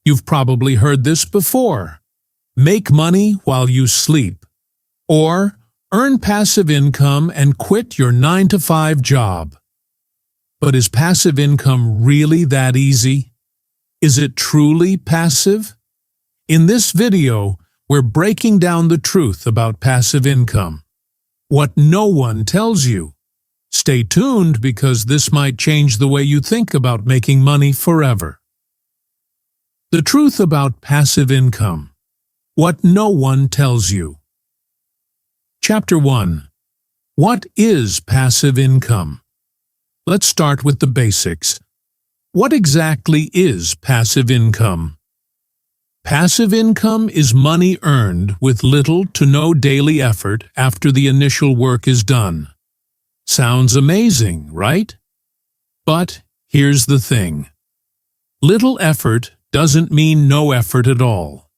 You've probably heard this before. Make money while you sleep. Or earn passive income and quit your 9-to-5 job. But is passive income really that easy? Is it truly passive? In this video, we're breaking down the truth about passive income. What no one tells you. Stay tuned because this might change the way you think about making money forever. The truth about passive income. What no one tells you. Chapter 1. What is passive income? Let's start with the basics. What exactly is passive income? Passive income is money earned with little to no daily effort after the initial work is done. Sounds amazing, right? But here's the thing. Little effort doesn't mean no effort at all.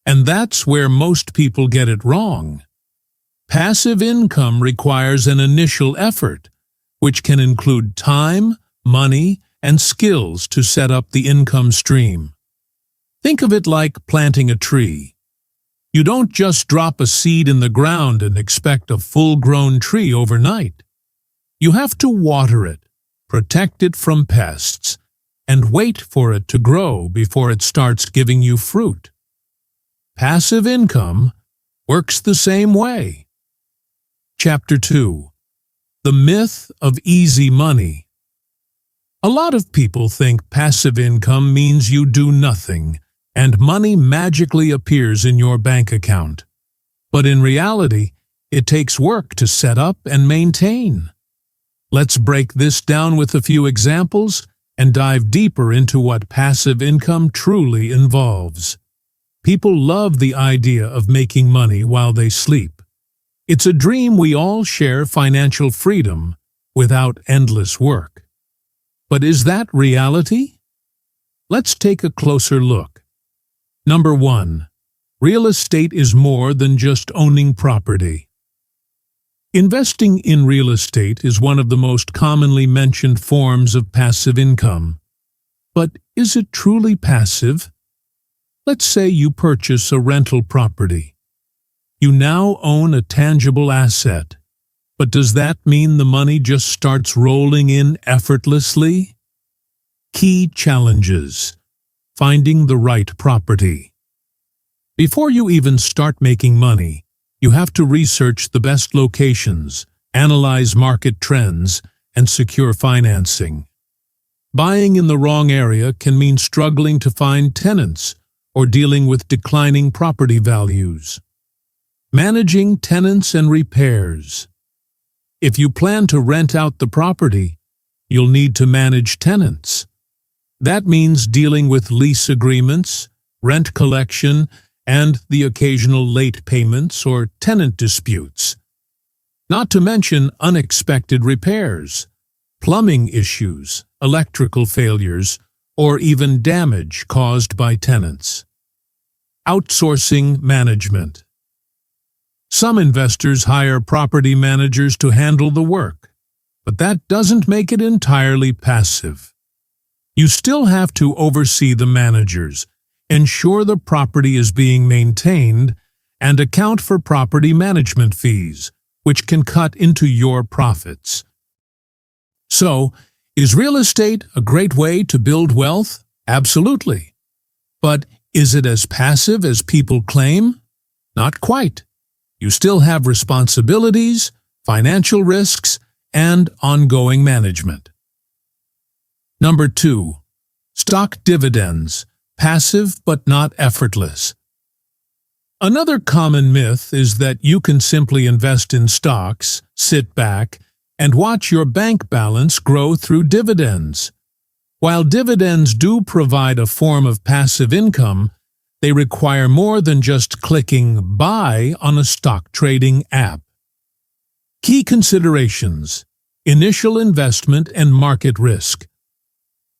And that's where most people get it wrong. Passive income requires an initial effort, which can include time, money, and skills to set up the income stream. Think of it like planting a tree. You don't just drop a seed in the ground and expect a full-grown tree overnight. You have to water it, protect it from pests, and wait for it to grow before it starts giving you fruit. Passive income works the same way. Chapter 2. The myth of easy money. A lot of people think passive income means you do nothing and money magically appears in your bank account. But in reality, it takes work to set up and maintain. Let's break this down with a few examples and dive deeper into what passive income truly involves. People love the idea of making money while they sleep. It's a dream we all share, financial freedom without endless work. But is that reality? Let's take a closer look. Number 1. Real estate is more than just owning property. Investing in real estate is one of the most commonly mentioned forms of passive income. But is it truly passive? Let's say you purchase a rental property. You now own a tangible asset. But does that mean the money just starts rolling in effortlessly? Key challenges. Finding the right property. Before you even start making money, you have to research the best locations, analyze market trends, and secure financing. Buying in the wrong area can mean struggling to find tenants or dealing with declining property values. Managing tenants and repairs. If you plan to rent out the property, you'll need to manage tenants. That means dealing with lease agreements, rent collection, and the occasional late payments or tenant disputes. Not to mention unexpected repairs, plumbing issues, electrical failures, or even damage caused by tenants. Outsourcing management. Some investors hire property managers to handle the work, but that doesn't make it entirely passive. You still have to oversee the managers, ensure the property is being maintained, and account for property management fees, which can cut into your profits. So, is real estate a great way to build wealth? Absolutely. But is it as passive as people claim? Not quite. You still have responsibilities, financial risks, and ongoing management. Number 2. Stock dividends. Passive but not effortless. Another common myth is that you can simply invest in stocks, sit back, and watch your bank balance grow through dividends. While dividends do provide a form of passive income, they require more than just clicking buy on a stock trading app. Key considerations: initial investment and market risk.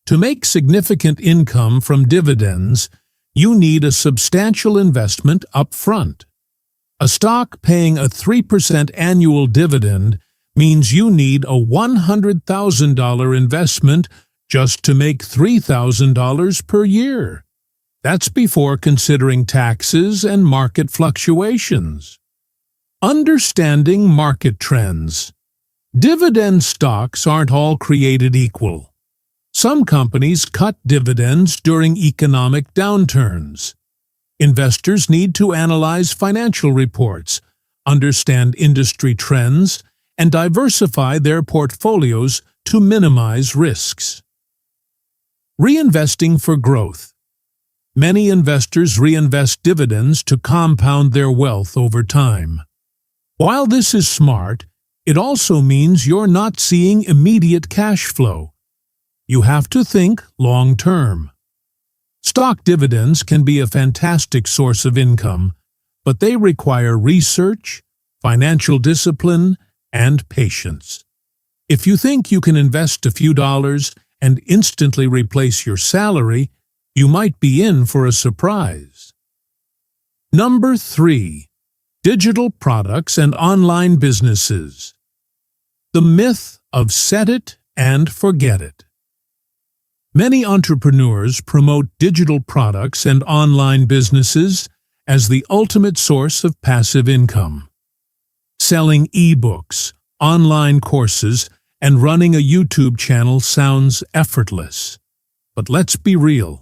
To make significant income from dividends, you need a substantial investment up front. A stock paying a 3% annual dividend means you need a $100,000 investment just to make $3,000 per year. That's before considering taxes and market fluctuations. Understanding market trends. Dividend stocks aren't all created equal. Some companies cut dividends during economic downturns. Investors need to analyze financial reports, understand industry trends, and diversify their portfolios to minimize risks. Reinvesting for growth. Many investors reinvest dividends to compound their wealth over time. While this is smart, it also means you're not seeing immediate cash flow. You have to think long-term. Stock dividends can be a fantastic source of income, but they require research, financial discipline, and patience. If you think you can invest a few dollars and instantly replace your salary, you might be in for a surprise. Number 3. Digital products and online businesses. The myth of set it and forget it. Many entrepreneurs promote digital products and online businesses as the ultimate source of passive income. Selling ebooks, online courses, and running a YouTube channel sounds effortless. But let's be real.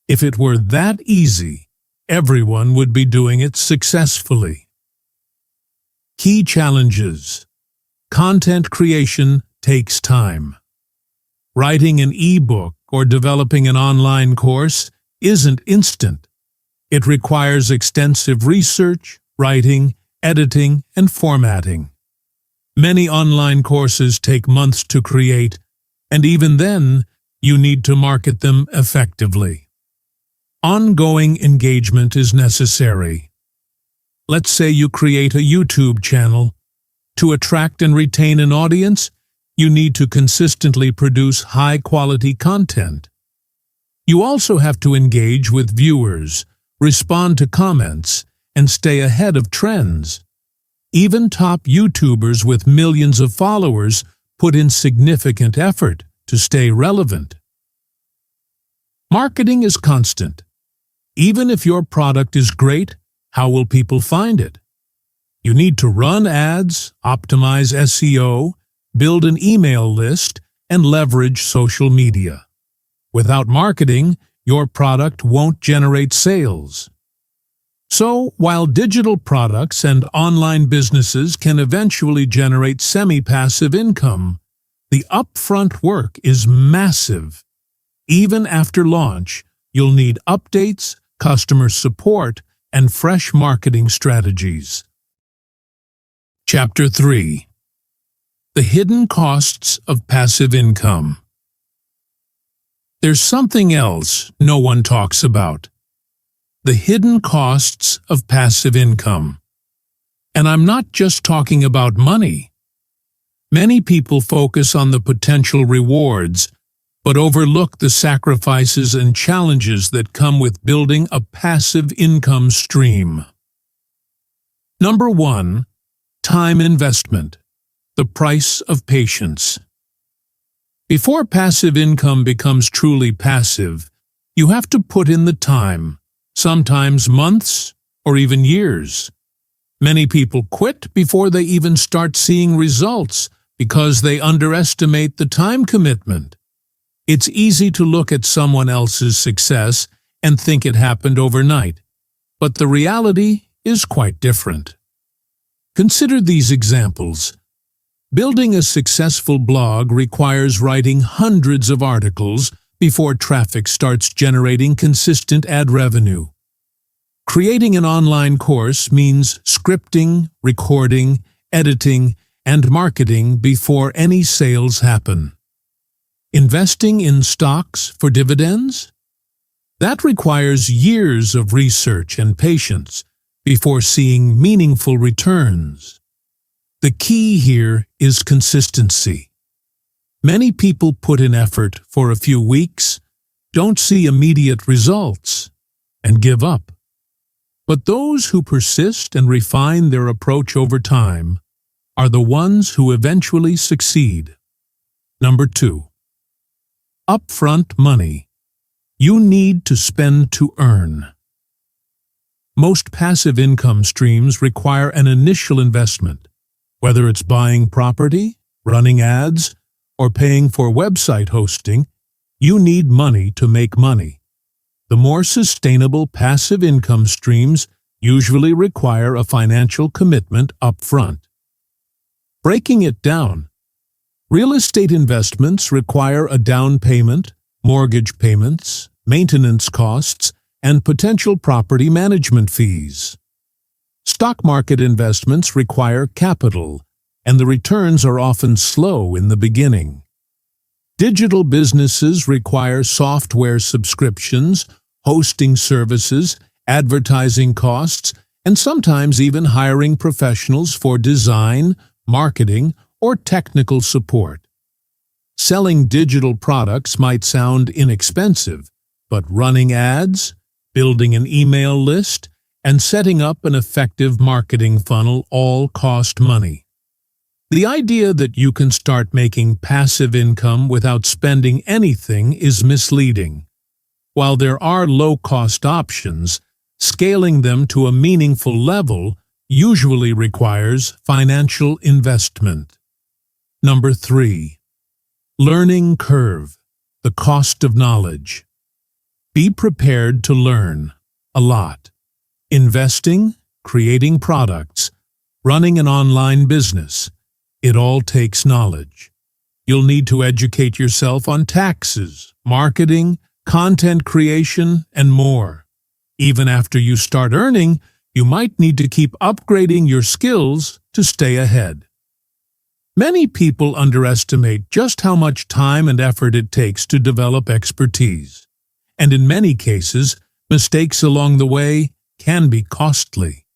If it were that easy, everyone would be doing it successfully. Key challenges. Content creation takes time. Writing an ebook or developing an online course isn't instant. It requires extensive research, writing, editing, and formatting. Many online courses take months to create, and even then, you need to market them effectively. Ongoing engagement is necessary. Let's say you create a YouTube channel. To attract and retain an audience, you need to consistently produce high-quality content. You also have to engage with viewers, respond to comments, and stay ahead of trends. Even top YouTubers with millions of followers put in significant effort to stay relevant. Marketing is constant. Even if your product is great, how will people find it? You need to run ads, optimize SEO, build an email list, and leverage social media. Without marketing, your product won't generate sales. So, while digital products and online businesses can eventually generate semi-passive income, the upfront work is massive. Even after launch, you'll need updates, customer support, and fresh marketing strategies. Chapter 3. The hidden costs of passive income. There's something else no one talks about. The hidden costs of passive income. And I'm not just talking about money. Many people focus on the potential rewards, but overlook the sacrifices and challenges that come with building a passive income stream. Number 1. Time investment. The price of patience. Before passive income becomes truly passive, you have to put in the time, sometimes months or even years. Many people quit before they even start seeing results because they underestimate the time commitment. It's easy to look at someone else's success and think it happened overnight, but the reality is quite different. Consider these examples. Building a successful blog requires writing hundreds of articles before traffic starts generating consistent ad revenue. Creating an online course means scripting, recording, editing, and marketing before any sales happen. Investing in stocks for dividends? That requires years of research and patience before seeing meaningful returns. The key here is consistency. Many people put in effort for a few weeks, don't see immediate results, and give up. But those who persist and refine their approach over time are the ones who eventually succeed. Number 2. Upfront money. You need to spend to earn. Most passive income streams require an initial investment, whether it's buying property, running ads, or paying for website hosting. You need money to make money. The more sustainable passive income streams usually require a financial commitment up front. Breaking it down, real estate investments require a down payment, mortgage payments, maintenance costs, and potential property management fees. Stock market investments require capital, and the returns are often slow in the beginning. Digital businesses require software subscriptions, hosting services, advertising costs, and sometimes even hiring professionals for design, marketing, or technical support. Selling digital products might sound inexpensive, but running ads, building an email list, and setting up an effective marketing funnel all cost money. The idea that you can start making passive income without spending anything is misleading. While there are low-cost options, scaling them to a meaningful level usually requires financial investment. Number 3. Learning curve, the cost of knowledge. Be prepared to learn a lot. Investing, creating products, running an online business, it all takes knowledge. You'll need to educate yourself on taxes, marketing, content creation, and more. Even after you start earning, you might need to keep upgrading your skills to stay ahead. Many people underestimate just how much time and effort it takes to develop expertise, and in many cases, mistakes along the way can be costly.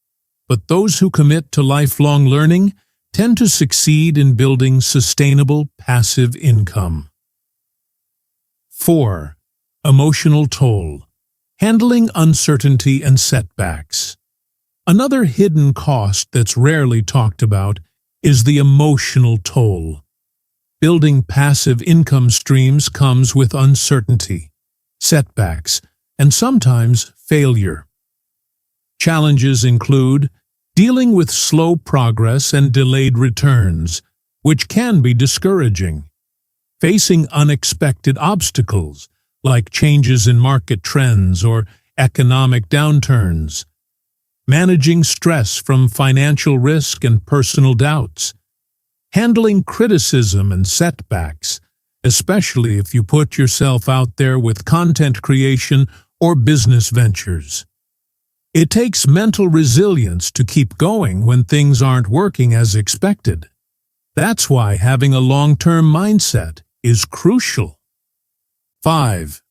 But those who commit to lifelong learning tend to succeed in building sustainable passive income. 4. Emotional toll. Handling uncertainty and setbacks. Another hidden cost that's rarely talked about is the emotional toll. Building passive income streams comes with uncertainty, setbacks, and sometimes failure. Challenges include dealing with slow progress and delayed returns, which can be discouraging, facing unexpected obstacles like changes in market trends or economic downturns, managing stress from financial risk and personal doubts, handling criticism and setbacks, especially if you put yourself out there with content creation or business ventures. It takes mental resilience to keep going when things aren't working as expected. That's why having a long-term mindset is crucial. 5.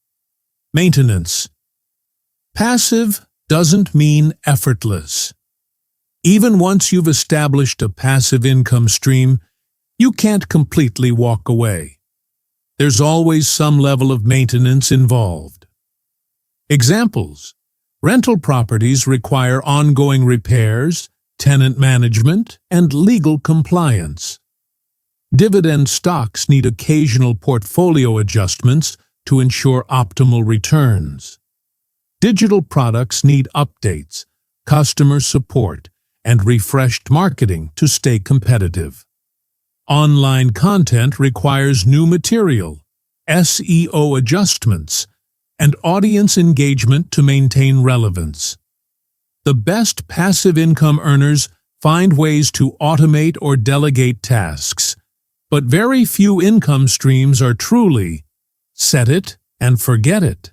Maintenance. Passive doesn't mean effortless. Even once you've established a passive income stream, you can't completely walk away. There's always some level of maintenance involved. Examples: rental properties require ongoing repairs, tenant management, and legal compliance. Dividend stocks need occasional portfolio adjustments to ensure optimal returns. Digital products need updates, customer support, and refreshed marketing to stay competitive. Online content requires new material, SEO adjustments, and audience engagement to maintain relevance. The best passive income earners find ways to automate or delegate tasks, but very few income streams are truly set it and forget it.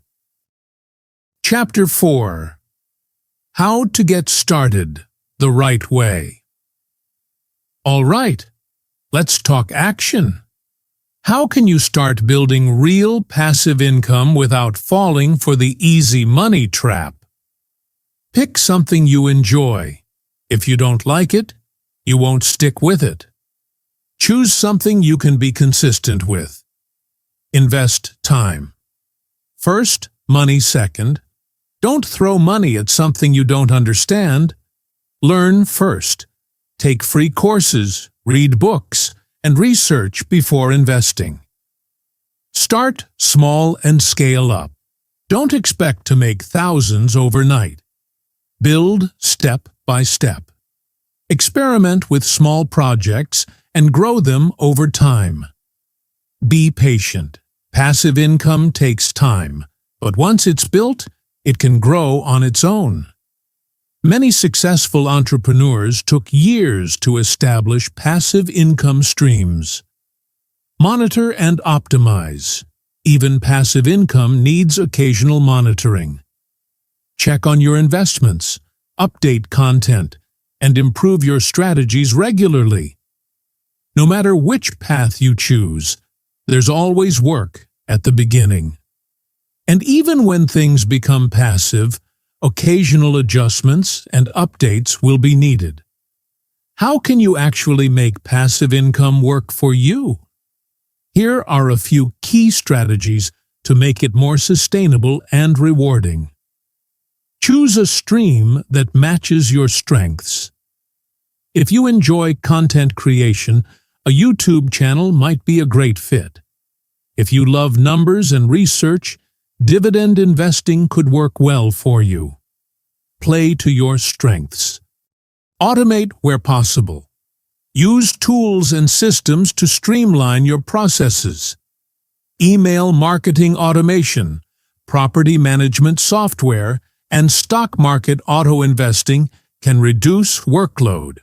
Chapter 4. How to get started the right way. All right, let's talk action. How can you start building real passive income without falling for the easy money trap? Pick something you enjoy. If you don't like it, you won't stick with it. Choose something you can be consistent with. Invest time. First, money second. Don't throw money at something you don't understand. Learn first. Take free courses, read books, and research before investing. Start small and scale up. Don't expect to make thousands overnight. Build step by step. Experiment with small projects and grow them over time. Be patient. Passive income takes time, but once it's built, it can grow on its own. Many successful entrepreneurs took years to establish passive income streams. Monitor and optimize. Even passive income needs occasional monitoring. Check on your investments, update content, and improve your strategies regularly. No matter which path you choose, there's always work at the beginning. And even when things become passive, occasional adjustments and updates will be needed. How can you actually make passive income work for you? Here are a few key strategies to make it more sustainable and rewarding. Choose a stream that matches your strengths. If you enjoy content creation, a YouTube channel might be a great fit. If you love numbers and research, dividend investing could work well for you. Play to your strengths. Automate where possible. Use tools and systems to streamline your processes. Email marketing automation, property management software, and stock market auto-investing can reduce workload.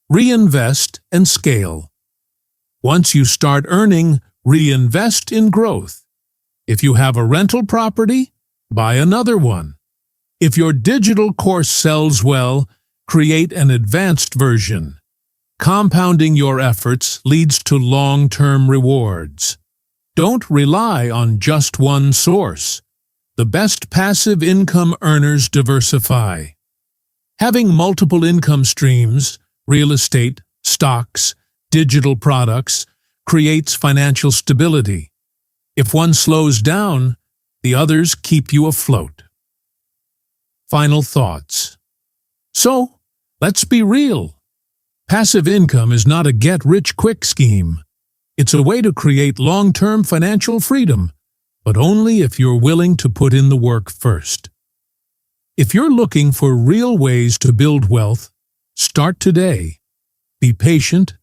Reinvest and scale. Once you start earning, reinvest in growth. If you have a rental property, buy another one. If your digital course sells well, create an advanced version. Compounding your efforts leads to long-term rewards. Don't rely on just one source. The best passive income earners diversify. Having multiple income streams, real estate, stocks, digital products, creates financial stability. If one slows down, the others keep you afloat. Final thoughts. So, let's be real. Passive income is not a get-rich-quick scheme. It's a way to create long-term financial freedom, but only if you're willing to put in the work first. If you're looking for real ways to build wealth, start today. Be patient,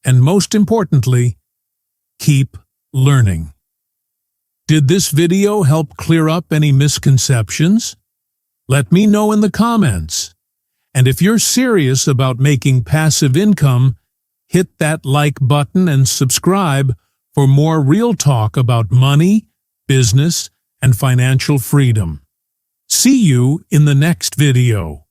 and most importantly, keep learning. Did this video help clear up any misconceptions? Let me know in the comments. And if you're serious about making passive income, hit that like button and subscribe for more real talk about money, business, and financial freedom. See you in the next video.